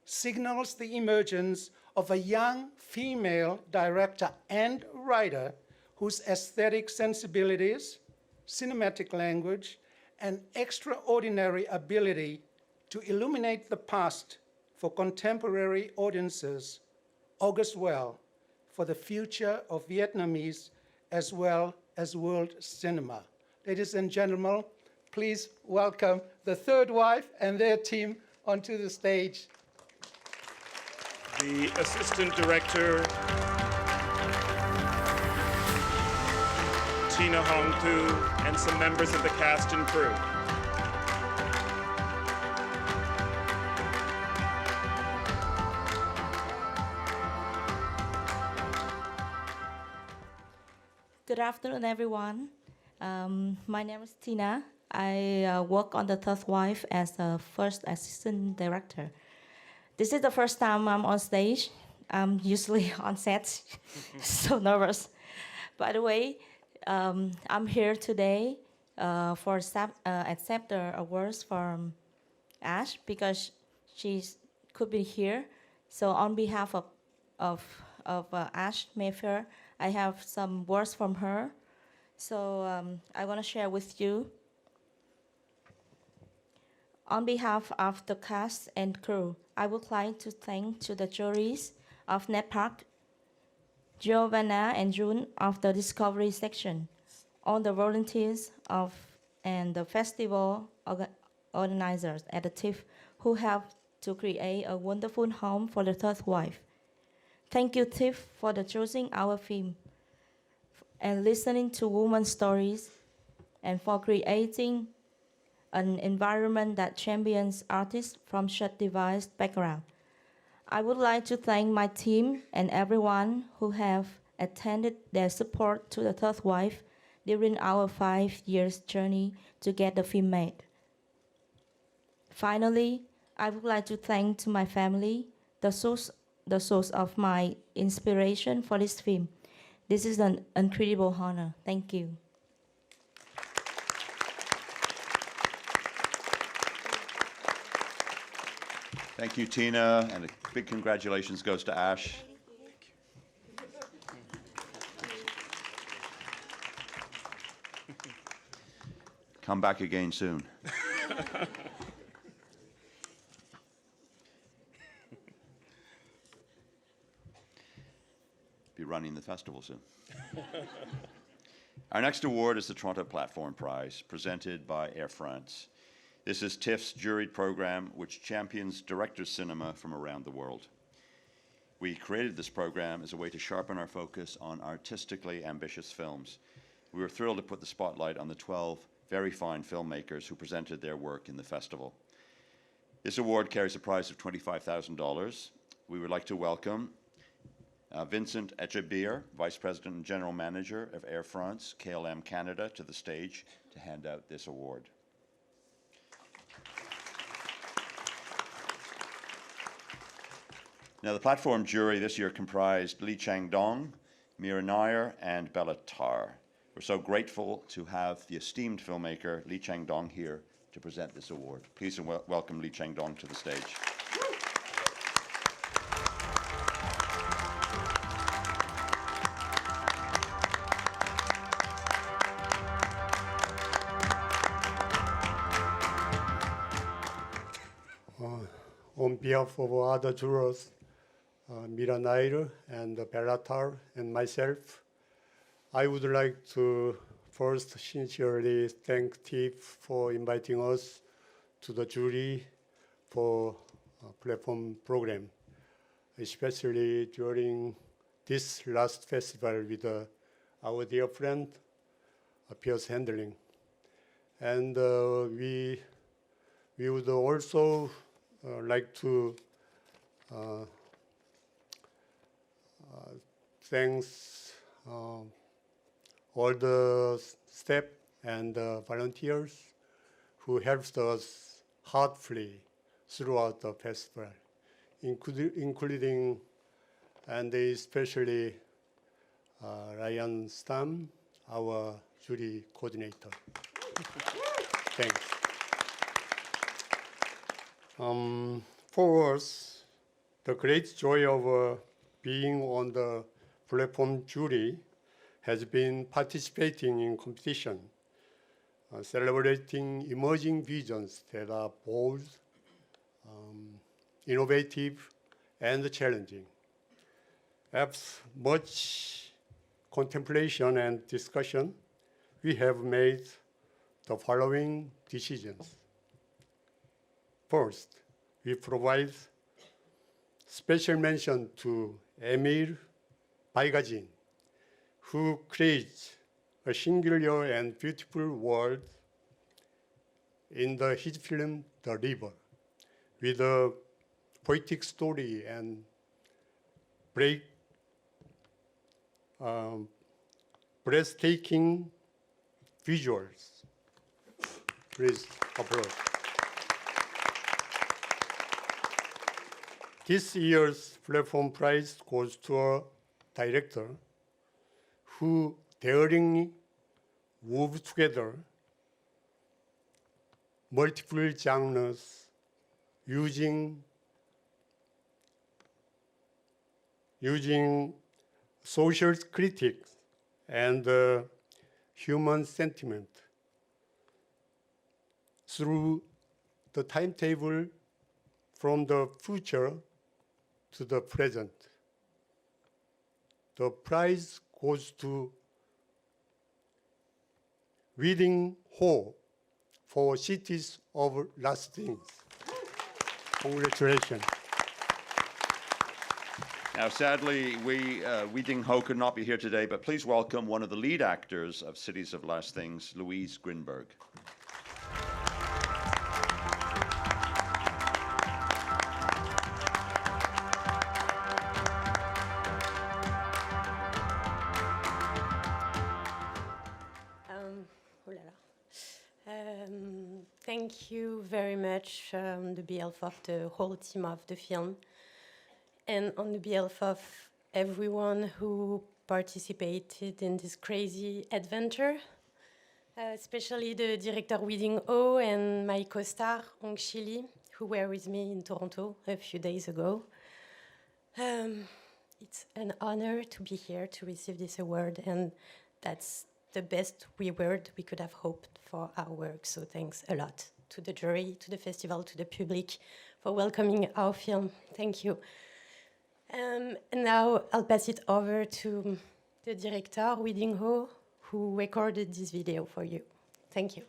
signals the emergence of a young female director and writer whose aesthetic sensibilities, cinematic language, and extraordinary ability to illuminate the past for contemporary audiences augurs well for the future of Vietnamese as well as world cinema. Ladies and gentlemen, please welcome the third wife and their team onto the stage. The assistant director, Tina Hong Tu, and some members of the cast and crew. Good afternoon, everyone. My name is Tina. I work on The Third Wife as the first assistant director. This is the first time I'm on stage. I'm usually on set, so nervous. By the way, I'm here today for accept the awards from Ash because she could be here. So on behalf of Ash Mayfair, I have some words from her. So I want to share with you. On behalf of the cast and crew, I would like to thank to the juries of NetPark, Giovanna and June of the Discovery section, all the volunteers and the festival organizers at the TIFF who helped to create a wonderful home for the third wife. Thank you, TIFF, for choosing our film and listening to women's stories and for creating an environment that champions artists from such diverse backgrounds. I would like to thank my team and everyone who have attended their support to the third wife during our 5 years journey to get the film made. Finally, I would like to thank to my family, the source of my inspiration for this film. This is an incredible honor. Thank you. Thank you, Tina, and a big congratulations goes to Ash. Come back again soon. Be running the festival soon. Our next award is the Toronto Platform Prize, presented by Air France. This is TIFF's juried program, which champions directors' cinema from around the world. We created this program as a way to sharpen our focus on artistically ambitious films. We were thrilled to put the spotlight on the 12 very fine filmmakers who presented their work in the festival. This award carries a prize of $25,000. We would like to welcome Vincent Etchebier, Vice President and General Manager of Air France, KLM Canada, to the stage to hand out this award. Now, the platform jury this year comprised Lee Chang-dong, Mira Nair, and Bella Tarr. We're so grateful to have the esteemed filmmaker Lee Chang-dong here to present this award. Please welcome Lee Chang-dong to the stage. On behalf of other jurors, Mira Nair and Bella Tarr and myself, I would like to first sincerely thank TIFF for inviting us to the jury for a platform program, especially during this last festival with our dear friend, Piers Handling. And we would also like to thanks all the staff and volunteers who helped us heartfully throughout the festival, including and especially Ryan Stam, our jury coordinator. Thanks. For us, the great joy of being on the platform jury has been participating in competition, celebrating emerging visions that are bold, innovative, and challenging. After much contemplation and discussion, we have made the following decisions. First, we provide special mention to Emil Baigajin, who creates a singular and beautiful world in his film The River, with a poetic story and breathtaking visuals. Please applaud. This year's platform prize goes to a director who daringly wove together multiple genres using social critics and human sentiment through the timetable from the future to the present. The prize goes to Weeding Ho for Cities of Last Things. Congratulations. Now, sadly, Wee Ding Ho could not be here today, but please welcome one of the lead actors of Cities of Last Things, Louise Grinberg. Thank you very much on the behalf of the whole team of the film and on the behalf of everyone who participated in this crazy adventure, especially the director Weeding O and my co-star Hong Shili, who were with me in Toronto a few days ago. It's an honor to be here to receive this award, and that's the best reward we could have hoped for our work. So thanks a lot to the jury, to the festival, to the public for welcoming our film. Thank you. And now I'll pass it over to the director, Weeding Ho, who recorded this video for you. Thank you.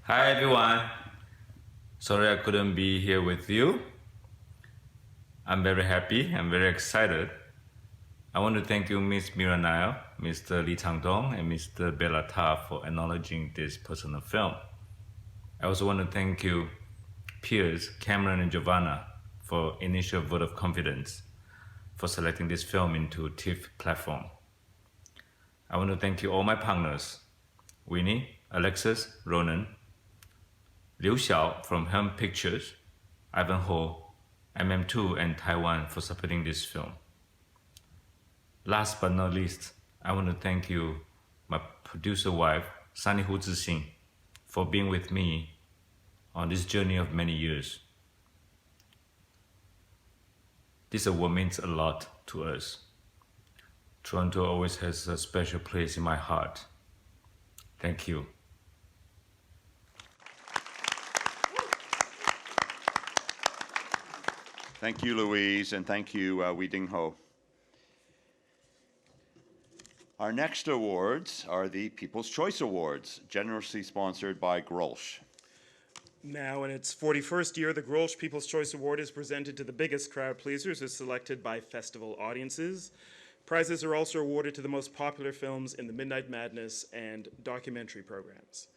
Hi everyone. Sorry I couldn't be here with you. I'm very happy, I'm very excited. I want to thank you, Ms. Mira Nair, Mr. Lee Chang-dong, and Mr. Bella Ta for acknowledging this personal film. I also want to thank you, Piers, Cameron, and Giovanna for initial vote of confidence for selecting this film into TIFF platform. I want to thank you all my partners, Winnie, Alexis, Ronan, Liu Xiao from Helm Pictures, Ivan Ho, MM2, and Taiwan for supporting this film. Last but not least, I want to thank you, my producer wife, Sunny Hu Zixing, for being with me on this journey of many years. This award means a lot to us. Toronto always has a special place in my heart. Thank you. Thank you, Louise, and thank you, Wee Ding Ho. Our next awards are the People's Choice Awards, generously sponsored by Grolsch. Now, in its 41st year, the Grolsch People's Choice Award is presented to the biggest crowd pleasers as selected by festival audiences. Prizes are also awarded to the most popular films in the Midnight Madness and documentary programs.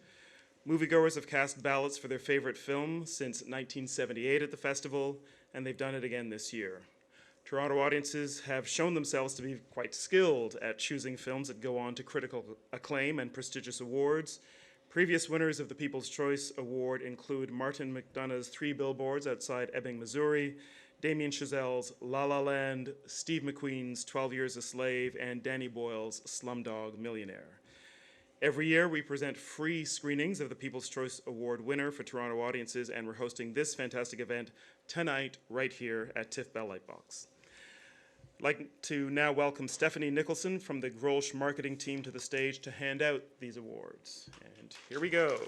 Moviegoers have cast ballots for their favorite film since 1978 at the festival, and they've done it again this year. Toronto audiences have shown themselves to be quite skilled at choosing films that go on to critical acclaim and prestigious awards. Previous winners of the People's Choice Award include Martin McDonagh's 3 Billboards Outside Ebbing, Missouri, Damien Chazelle's La La Land, Steve McQueen's 12 Years a Slave, and Danny Boyle's Slumdog Millionaire. Every year, we present free screenings of the People's Choice Award winner for Toronto audiences, and we're hosting this fantastic event tonight right here at TIFF Bell Lightbox. I'd like to now welcome Stephanie Nicholson from the Grolsch marketing team to the stage to hand out these awards. And here we go.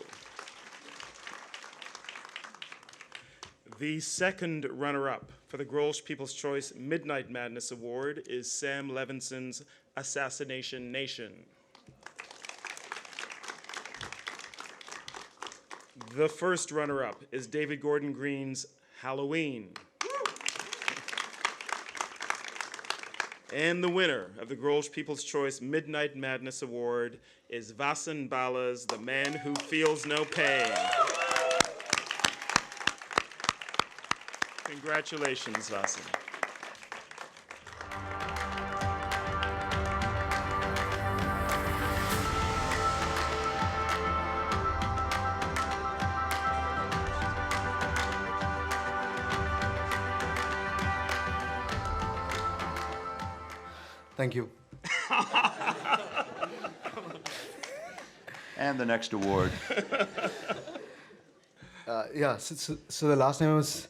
The second runner-up for the Grolsch People's Choice Midnight Madness Award is Sam Levinson's Assassination Nation. The first runner-up is David Gordon Green's Halloween. And the winner of the Grolsch People's Choice Midnight Madness Award is Vasan Bala's The Man Who Feels No Pain. Congratulations, Vasan. Thank you. And the next award. So the last time I was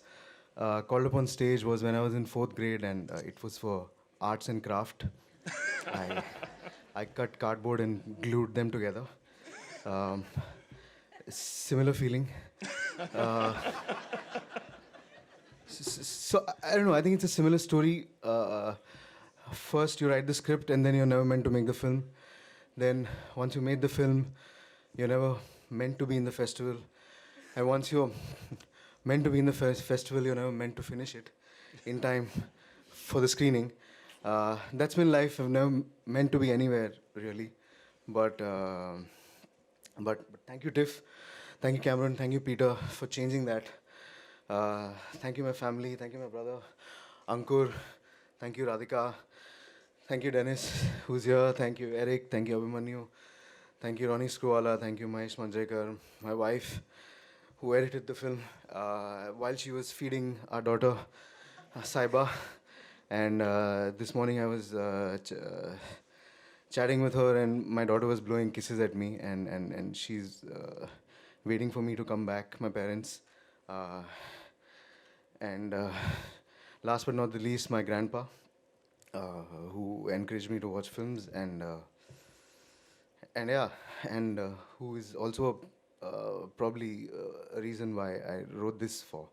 called upon stage was when I was in 4th grade, and it was for arts and craft. I cut cardboard and glued them together. Similar feeling. So I don't know. I think it's a similar story. First, you write the script, and then you're never meant to make the film. Then, once you made the film, you're never meant to be in the festival. And once you're meant to be in the festival, you're never meant to finish it in time for the screening. That's been life. I've never meant to be anywhere, really. But thank you, TIFF. Thank you, Cameron. Thank you, Peter, for changing that. Thank you, my family. Thank you, my brother, Ankur. Thank you, Radhika. Thank you, Dennis, who's here. Thank you, Eric. Thank you, Abhimanyu. Thank you, Ronnie Screwala. Thank you, Mahesh Manjrekar, my wife, who edited the film while she was feeding our daughter, Saiba. And this morning I was chatting with her, and my daughter was blowing kisses at me, and she's waiting for me to come back, my parents. Last but not the least, my grandpa, who encouraged me to watch films, and who is also probably a reason why I wrote this for.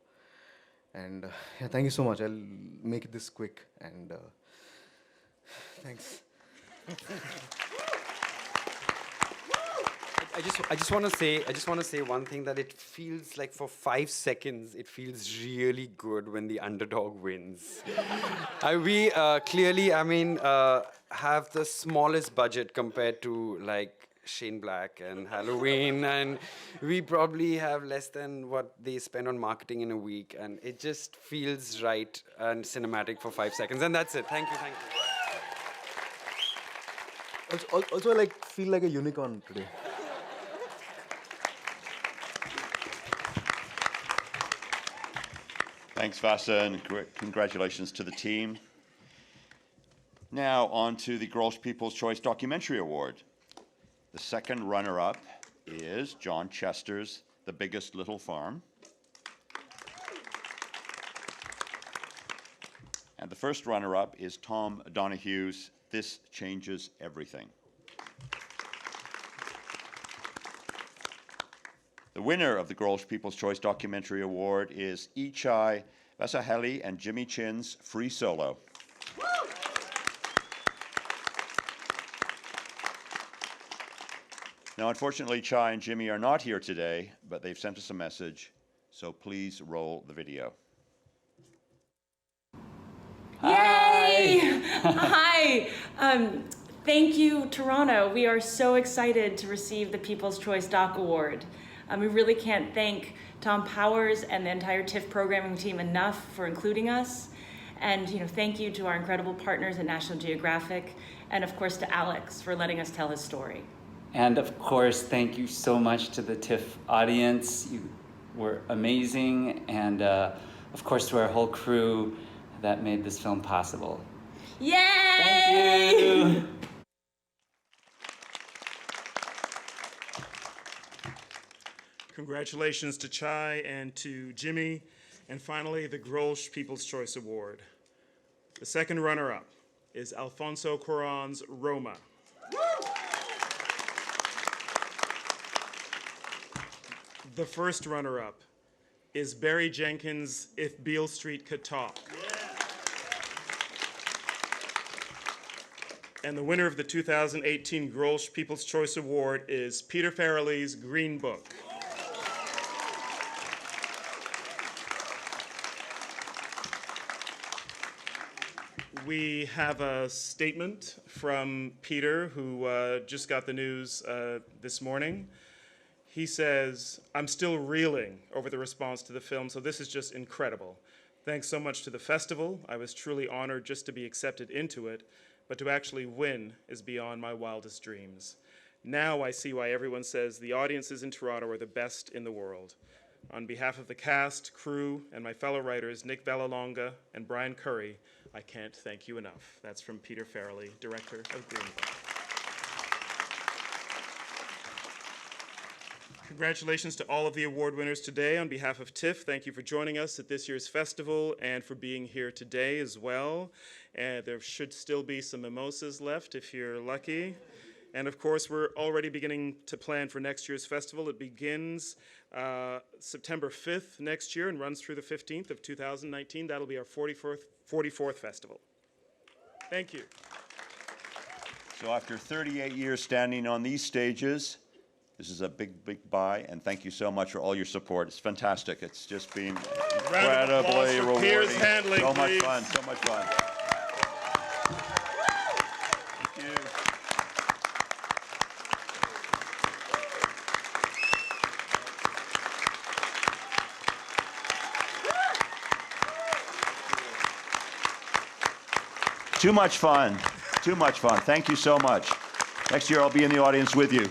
And yeah, thank you so much. I'll make this quick, and thanks. I just want to say one thing, that it feels like for 5 seconds it feels really good when the underdog wins. We clearly, have the smallest budget compared to like Shane Black and Halloween, and we probably have less than what they spend on marketing in a week, and it just feels right and cinematic for 5 seconds, and that's it. Thank you. Also, I feel like a unicorn today. Thanks, Vasa, and congratulations to the team. Now on to the Grolsch People's Choice Documentary Award. The second runner-up is John Chester's The Biggest Little Farm. And the first runner-up is Tom Donohue's This Changes Everything. The winner of the Grolsch People's Choice Documentary Award is Ichai Vasaheli and Jimmy Chin's Free Solo. Now, unfortunately, Chai and Jimmy are not here today, but they've sent us a message, so please roll the video. Yay! Hi! Thank you, Toronto. We are so excited to receive the People's Choice Doc Award. We really can't thank Tom Powers and the entire TIFF programming team enough for including us. And thank you to our incredible partners at National Geographic, and of course to Alex for letting us tell his story. And of course, thank you so much to the TIFF audience. You were amazing. And of course to our whole crew that made this film possible. Yay! Thank you! Congratulations to Chai and to Jimmy. And finally, the Grolsch People's Choice Award. The second runner-up is Alfonso Cuarón's Roma. The first runner-up is Barry Jenkins' If Beale Street Could Talk. And the winner of the 2018 Grolsch People's Choice Award is Peter Farrelly's Green Book. We have a statement from Peter, who just got the news this morning. He says, "I'm still reeling over the response to the film, so this is just incredible. Thanks so much to the festival. I was truly honored just to be accepted into it, but to actually win is beyond my wildest dreams. Now I see why everyone says the audiences in Toronto are the best in the world. On behalf of the cast, crew, and my fellow writers, Nick Vallelonga and Brian Curry, I can't thank you enough." That's from Peter Farrelly, director of Greenbook. Congratulations to all of the award winners today. On behalf of TIFF, thank you for joining us at this year's festival and for being here today as well. And there should still be some mimosas left if you're lucky. And of course, we're already beginning to plan for next year's festival. It begins September 5th next year and runs through the 15th of 2019. That'll be our 44th festival. Thank you. So after 38 years standing on these stages, this is a big, big bye, and thank you so much for all your support. It's fantastic. It's just been incredibly rewarding. Piers Handling, so much please. fun, so much fun. Thank you. Too much fun. Too much fun. Thank you so much. Next year, I'll be in the audience with you.